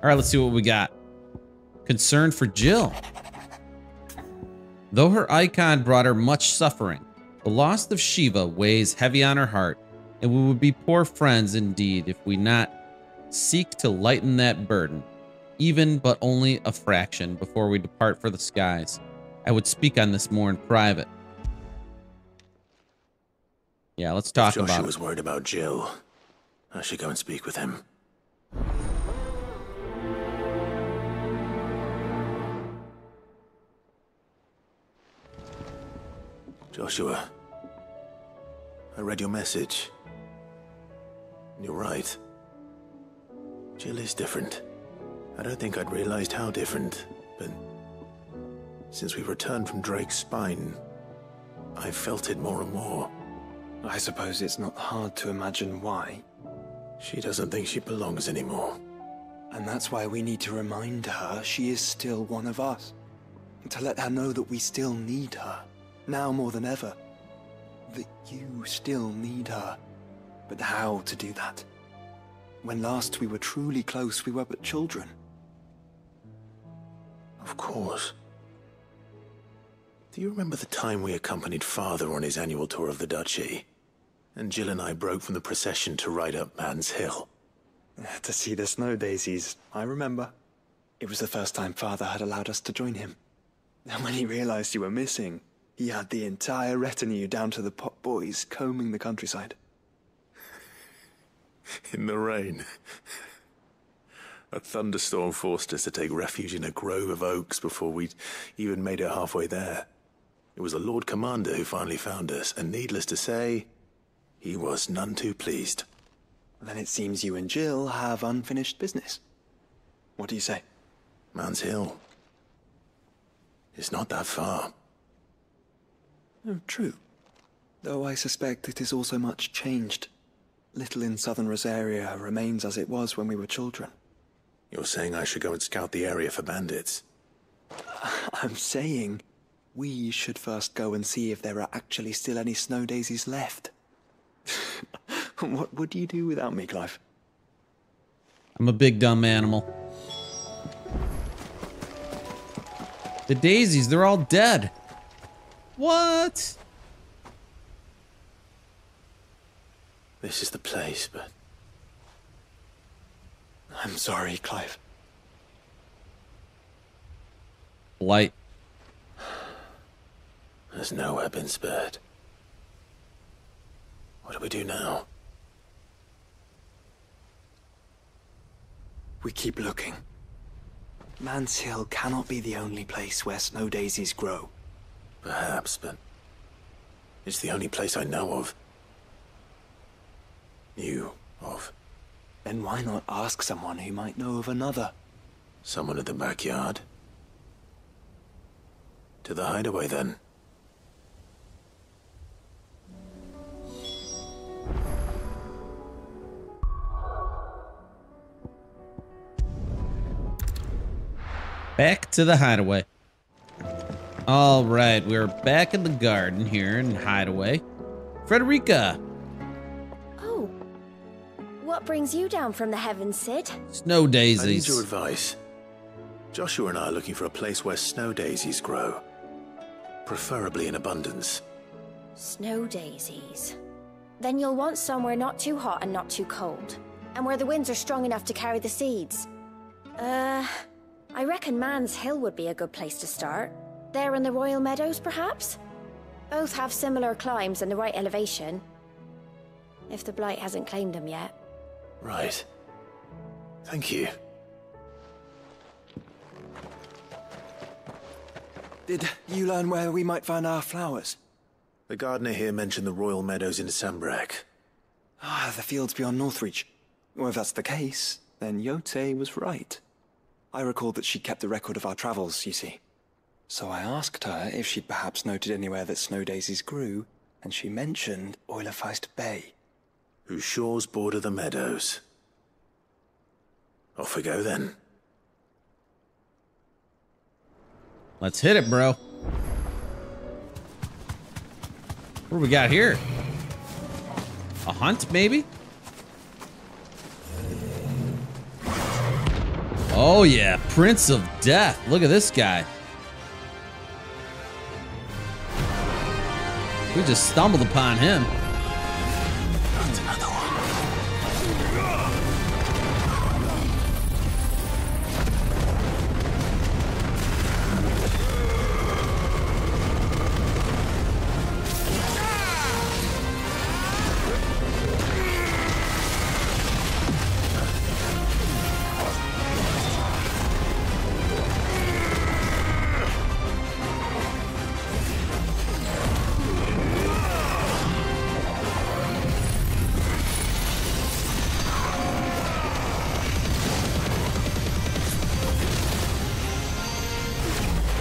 A: All right, let's see what we got. Concern for Jill. Though her Eikon brought her much suffering, the loss of Shiva weighs heavy on her heart, and we would be poor friends indeed if we not seek to lighten that burden, even but only a fraction before we depart for the skies. I would speak on this more in private. Yeah, let's talk about it.
D: Joshua was worried about Jill. I should go and speak with him. Joshua, I read your message. You're right. Jill is different. I don't think I'd realized how different, but since we returned from Drake's spine, I've felt it more and more.
H: I suppose it's not hard to imagine why.
D: She doesn't think she belongs anymore.
H: And that's why we need to remind her she is still one of us. To let her know that we still need her, now more than ever. That you still need her. But how to do that? When last we were truly close, we were but children.
D: Of course. Do you remember the time we accompanied Father on his annual tour of the Duchy? And Jill and I broke from the procession to ride up Man's Hill.
H: To see the snow daisies, I remember. It was the first time Father had allowed us to join him. And when he realized you were missing, he had the entire retinue down to the pot boys combing the countryside.
D: In the rain. A thunderstorm forced us to take refuge in a grove of oaks before we'd even made it halfway there. It was the Lord Commander who finally found us, and needless to say, he was none too pleased.
H: Then it seems you and Jill have unfinished business. What do you say?
D: Man's Hill. It's not that far.
H: Oh, true. Though I suspect it is also much changed. Little in southern Rosaria remains as it was when we were children.
D: You're saying I should go and scout the area for bandits?
H: I'm saying we should first go and see if there are actually still any snow daisies left. What would you do without me, Clive?
A: I'm a big dumb animal. The daisies, they're all dead. What?
D: This is the place, but...
H: I'm sorry, Clive.
A: Blight.
D: There's nowhere been spared. What do we do now?
H: We keep looking. Man's Hill cannot be the only place where snow daisies grow.
D: Perhaps, but it's the only place I know of. Knew of.
H: Then why not ask someone who might know of another?
D: Someone at the backyard? To the hideaway, then.
A: Back to the hideaway. All right, we're back in the garden here in hideaway. Frederica.
B: Oh. What brings you down from the heavens, Sid?
A: Snow daisies.
D: I need your advice. Joshua and I are looking for a place where snow daisies grow. Preferably in abundance.
B: Snow daisies. Then you'll want somewhere not too hot and not too cold. And where the winds are strong enough to carry the seeds. I reckon Man's Hill would be a good place to start. There in the Royal Meadows, perhaps? Both have similar climbs and the right elevation. If the Blight hasn't claimed them yet.
D: Right. Thank you.
H: Did you learn where we might find our flowers?
D: The gardener here mentioned the Royal Meadows in Sambrek.
H: Ah, the fields beyond Northreach. Well, if that's the case, then Yote was right. I recalled that she kept a record of our travels, you see. So I asked her if she'd perhaps noted anywhere that snow daisies grew, and she mentioned Oilefeist Bay.
D: Whose shores border the meadows. Off we go, then.
A: Let's hit it, bro. What do we got here? A hunt, maybe? Oh yeah, Prince of Death. Look at this guy. We just stumbled upon him.
D: That's another one.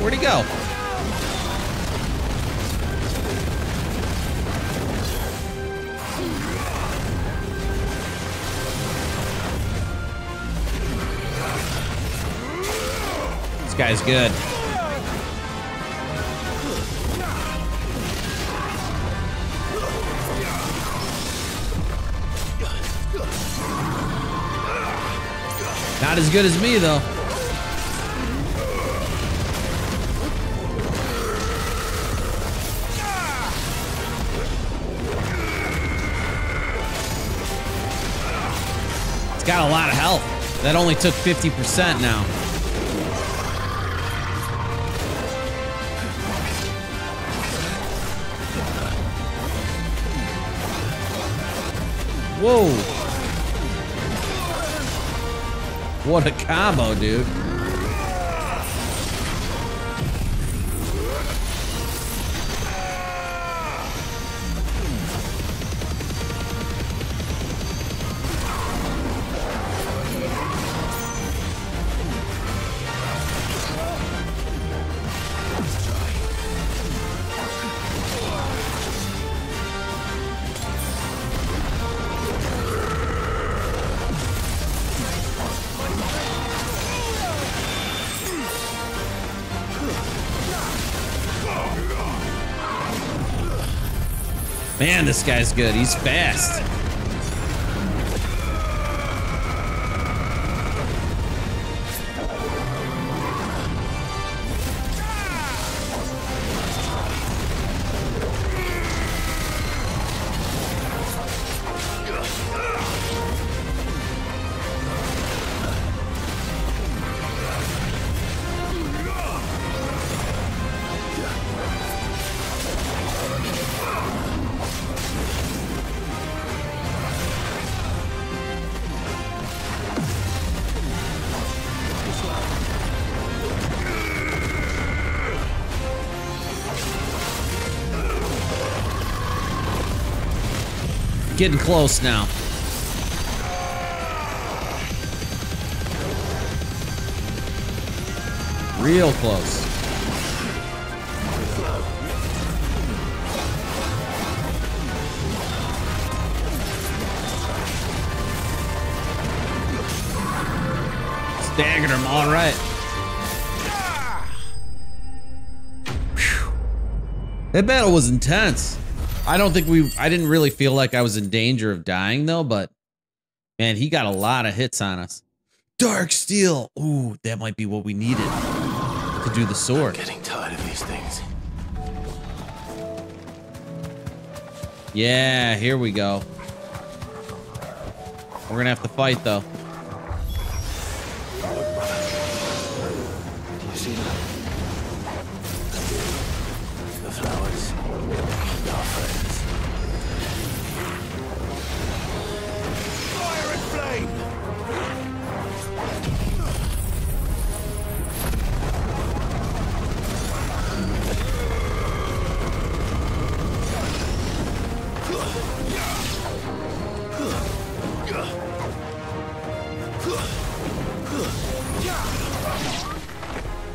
A: Where'd he go? This guy's good. Not as good as me, though. It's got a lot of health. That only took 50% now. Whoa. What a combo, dude. Man, this guy's good. He's fast. Getting close now. Real close. Staggered him, all right. Whew. That battle was intense. I didn't really feel like I was in danger of dying though, but man, he got a lot of hits on us. Dark steel. Ooh, that might be what we needed to do the sword.
D: I'm getting tired of these things.
A: Yeah, here we go. We're gonna have to fight though.
D: Do you see that? The flowers. Our friends. Fire and flame!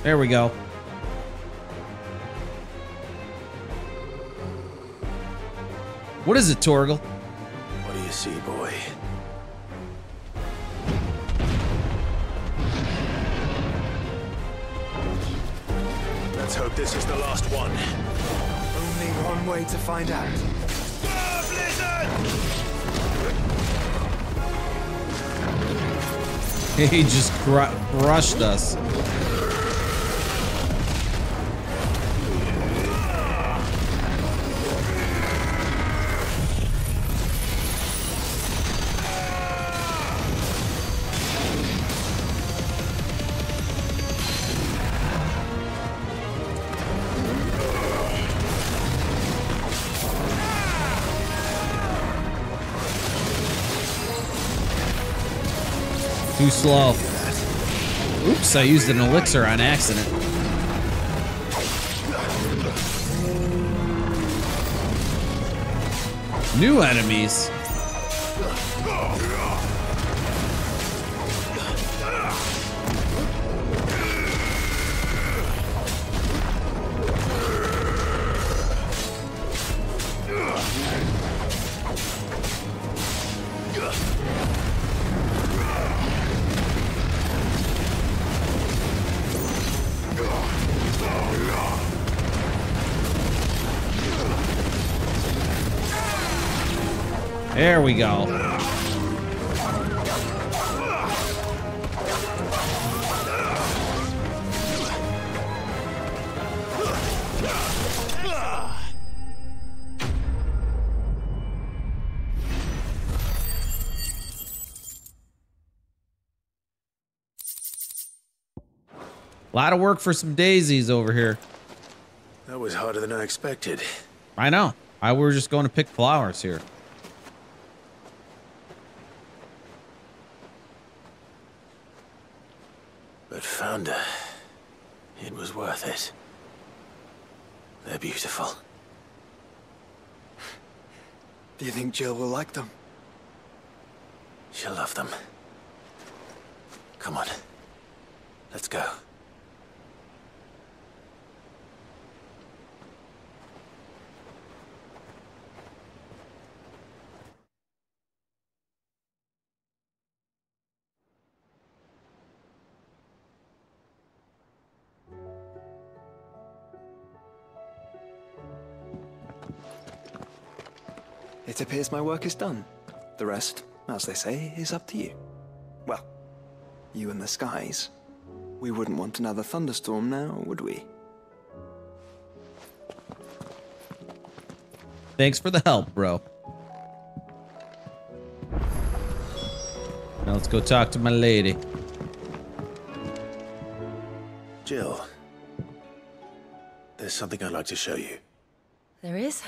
A: There we go. What is it, Torgal?
D: What do you see, boy? Let's hope this is the last one.
H: Only one way to find out.
A: He just crushed us. Too slow. Oops, I used an elixir on accident. New enemies. There we go. A lot of work for some daisies over here.
D: That was harder than I expected.
A: I know. We were just going to pick flowers here.
D: found her. It was worth it. They're beautiful.
H: Do you think Jill will like them?
D: She'll love them. Come on. Let's go.
H: It appears my work is done. The rest, as they say, is up to you. Well, you and the skies. We wouldn't want another thunderstorm now, would we?
A: Thanks for the help, bro. Now let's go talk to my lady.
D: Jill, there's something I'd like to show you.
K: There is?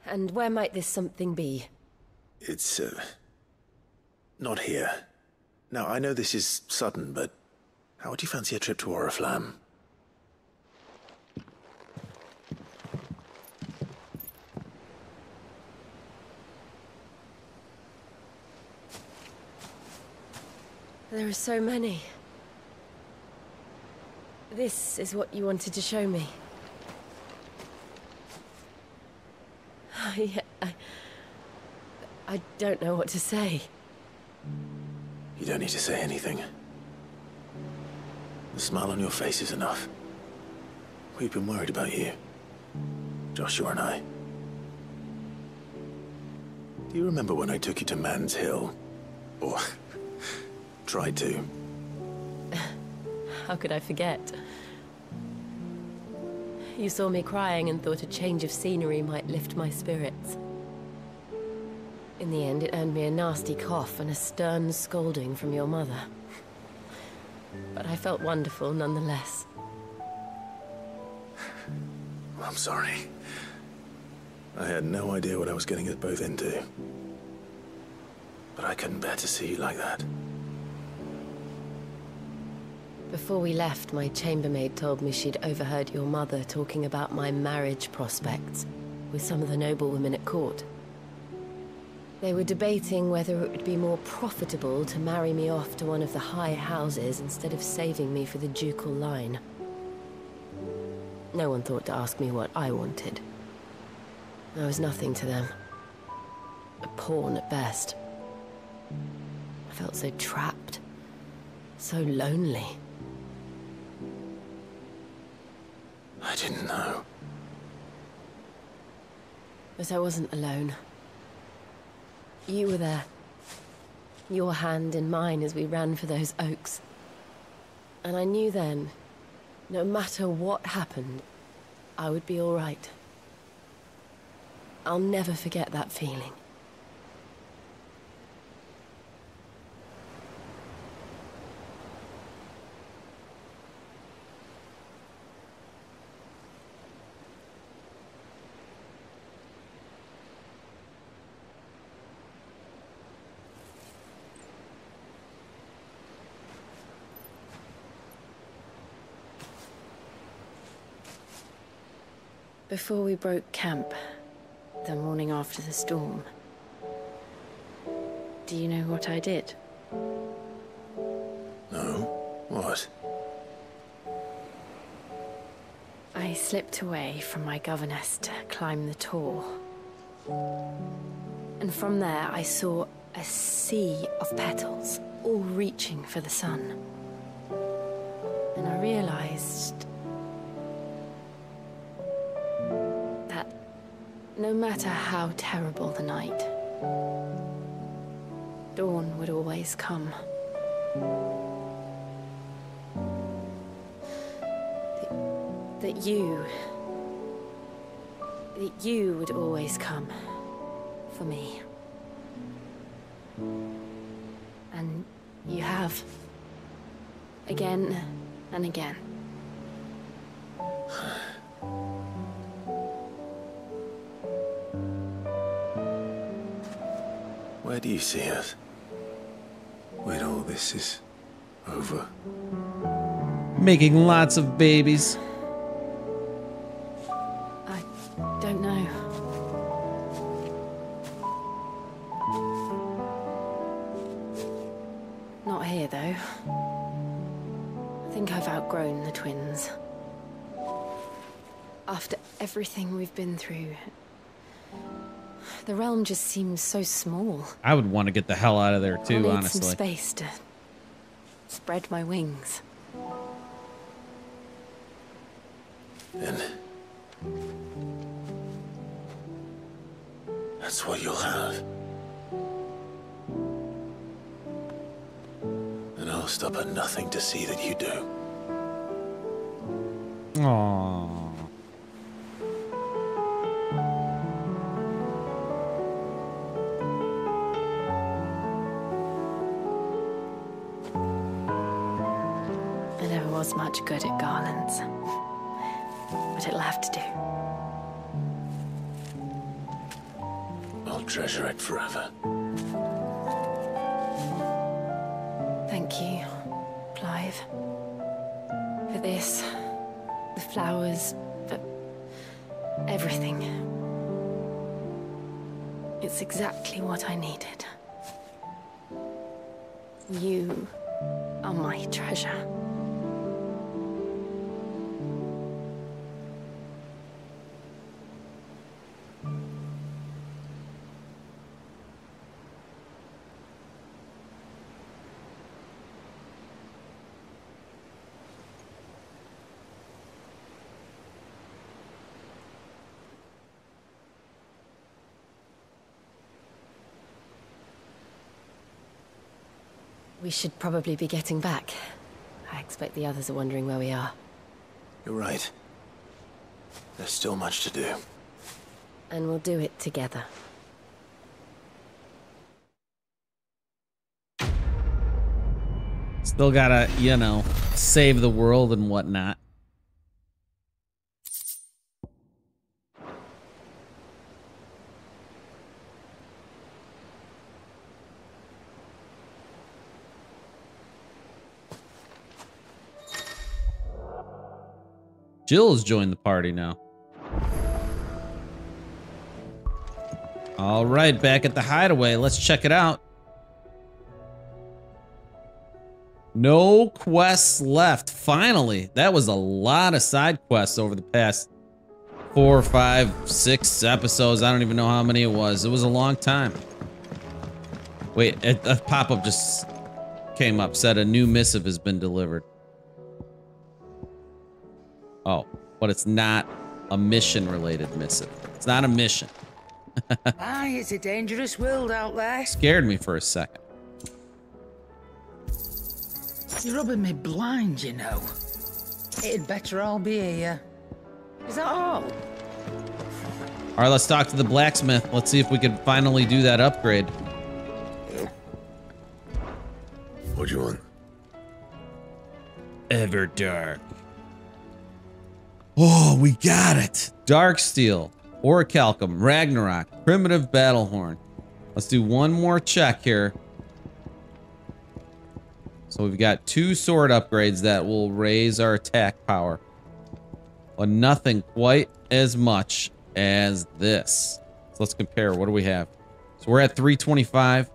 K: And where might this something be?
D: It's, not here. Now, I know this is sudden, but how would you fancy a trip to Oriflamme?
K: There are so many. This is what you wanted to show me. I don't know what to say.
D: You don't need to say anything. The smile on your face is enough. We've been worried about you. Joshua and I. Do you remember when I took you to Man's Hill? Or tried to?
K: How could I forget? You saw me crying and thought a change of scenery might lift my spirits. In the end, it earned me a nasty cough and a stern scolding from your mother. But I felt wonderful nonetheless.
D: I'm sorry. I had no idea what I was getting us both into. But I couldn't bear to see you like that.
K: Before we left, my chambermaid told me she'd overheard your mother talking about my marriage prospects with some of the noblewomen at court. They were debating whether it would be more profitable to marry me off to one of the high houses instead of saving me for the ducal line. No one thought to ask me what I wanted. I was nothing to them. A pawn at best. I felt so trapped, so lonely.
D: I didn't know.
K: But I wasn't alone. You were there. Your hand in mine as we ran for those oaks. And I knew then, no matter what happened, I would be all right. I'll never forget that feeling. Before we broke camp, the morning after the storm, do you know what I did?
D: No? What?
K: I slipped away from my governess to climb the tor. And from there I saw a sea of petals, all reaching for the sun. And I realized that no matter how terrible the night, dawn would always come. That you would always come for me. And you have. Again and again.
D: Where do you see us? When all this is over?
A: Making lots of babies.
K: I don't know. Not here, though. I think I've outgrown the twins. After everything we've been through, the realm just seems so small.
A: I would want to get the hell out of there too,
K: I need
A: honestly.
K: some space to spread my wings.
D: And that's what you'll have. And I'll stop at nothing to see that you do.
A: Aww.
K: I never was much good at garlands, but it'll have to do.
D: I'll treasure it forever.
K: Thank you, Clive. For this, the flowers, for everything. It's exactly what I needed. You are my treasure. We should probably be getting back. I expect the others are wondering where we are.
D: You're right. There's still much to do.
K: And we'll do it together.
A: Still gotta, you know, save the world and whatnot. Jill has joined the party now. All right, back at the hideaway. Let's check it out. No quests left. Finally. That was a lot of side quests over the past 4, 5, 6 episodes. I don't even know how many it was. It was a long time. Wait, a pop-up just came up. Said a new missive has been delivered. Oh, but it's not a mission-related missive. It's not a mission.
J: Aye, it's a dangerous world out there.
A: Scared me for a second.
J: You're rubbing me blind, you know. It'd better all be here. Is that all?
A: All right, let's talk to the blacksmith. Let's see if we can finally do that upgrade.
D: What do you want?
A: Everdark. Oh, we got it. Darksteel, Orichalcum, Ragnarok, Primitive Battlehorn. Let's do one more check here. So we've got 2 sword upgrades that will raise our attack power. But nothing quite as much as this. So let's compare. What do we have? So we're at 325.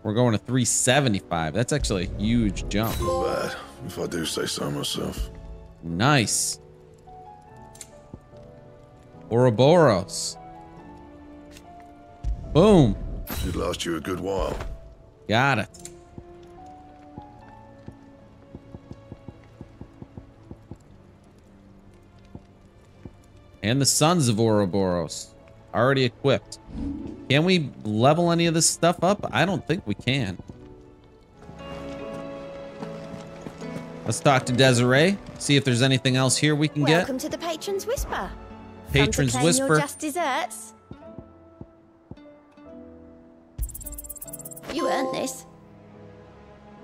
A: We're going to 375. That's actually a huge jump.
L: Not bad, if I do say so myself.
A: Nice. Ouroboros. Boom.
L: Should last you a good while.
A: Got it. And the Sons of Ouroboros. Already equipped. Can we level any of this stuff up? I don't think we can. Let's talk to Desiree. See if there's anything else here we can get.
B: Welcome to the Patron's Whisper.
A: Patron's
B: Fun to claim
A: Whisper.
B: your just desserts. You earned this.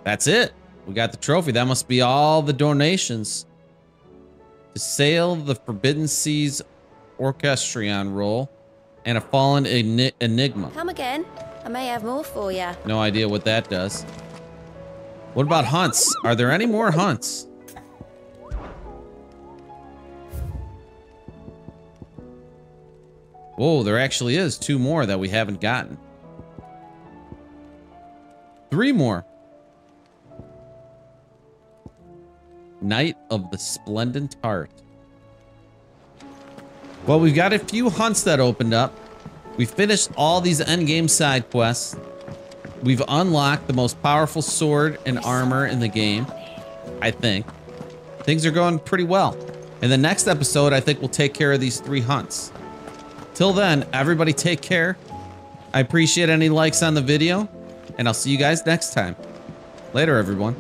A: That's it. We got the trophy. That must be all the donations. To sail the Forbidden Seas Orchestrion roll and a Fallen Enigma.
B: Come again. I may have more for you.
A: No idea what that does. What about hunts? Are there any more hunts? Whoa, there actually is 2 more that we haven't gotten. 3 more. Knight of the Splendent Heart. Well, we've got a few hunts that opened up. We finished all these endgame side quests. We've unlocked the most powerful sword and armor in the game, I think. Things are going pretty well. In the next episode, I think we'll take care of these 3 hunts. Till then, everybody take care. I appreciate any likes on the video, and I'll see you guys next time. Later, everyone.